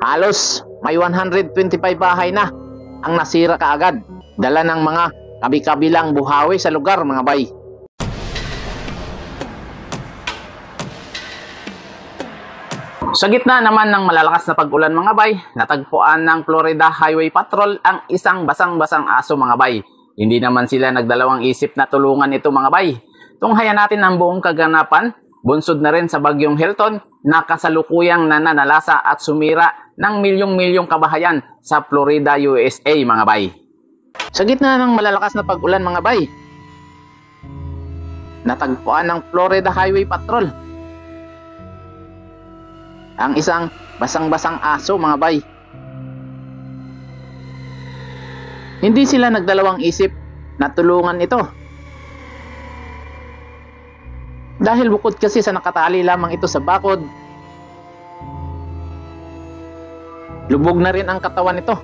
Halos may 125 bahay na ang nasira kaagad, dala ng mga kabi-kabilang buhawi sa lugar mga bay. Sa gitna naman ng malalakas na pag-ulan mga bay, natagpuan ng Florida Highway Patrol ang isang basang-basang aso mga bay. Hindi naman sila nagdalawang isip na tulungan ito mga bay. Tunghayan natin ang buong kaganapan, bunsod na rin sa bagyong Hilton na kasalukuyang nananalasa at sumira ng milyong-milyong kabahayan sa Florida, USA mga bay. Sa gitna ng malalakas na pag-ulan mga bay, natagpuan ng Florida Highway Patrol ang isang basang-basang aso mga bay. Hindi sila nagdalawang isip na tulungan ito. Dahil bukod kasi sa nakatali lamang ito sa bakod, lubog na rin ang katawan nito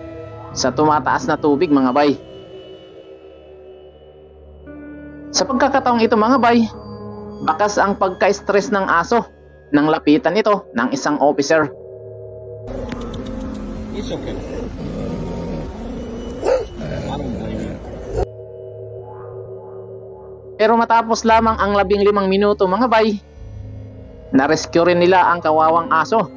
sa tumataas na tubig mga bay. Sa pagkakataong ito mga bay, bakas ang pagka-stress ng aso nang lapitan ito ng isang officer. It's okay. Pero matapos lamang ang 15 minuto mga bay, na-rescue rin nila ang kawawang aso.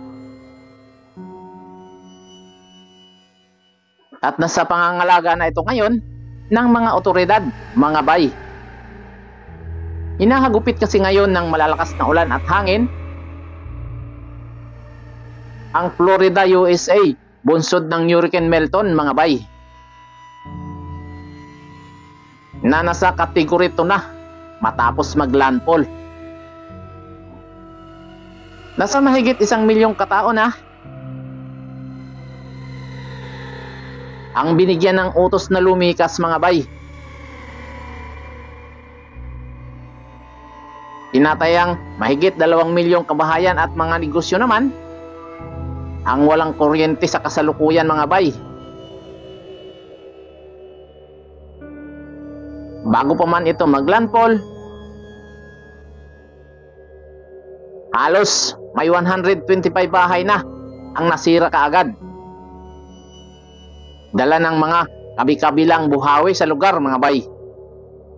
At nasa pangangalaga na ito ngayon ng mga otoridad mga bay. Hinahagupit kasi ngayon ng malalakas na ulan at hangin ang Florida, USA, bunsod ng Hurricane Milton mga bay, na nasa kategorya 2 na matapos maglandfall. Nasa mahigit 1 milyong katao na ang binigyan ng utos na lumikas mga bay. Tinatayang mahigit 2 milyong kabahayan at mga negosyo naman ang walang kuryente sa kasalukuyan mga bay. Bago pa man ito maglandfall, halos may 125 bahay na ang nasira kaagad, dala ng mga kabi-kabilang buhawi sa lugar mga bay.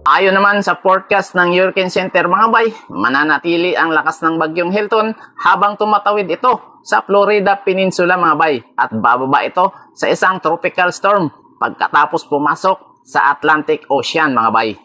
Ayon naman sa forecast ng Hurricane Center mga bay, mananatili ang lakas ng bagyong Hilton habang tumatawid ito sa Florida Peninsula mga bay, at bababa ito sa isang tropical storm pagkatapos pumasok sa Atlantic Ocean mga bay.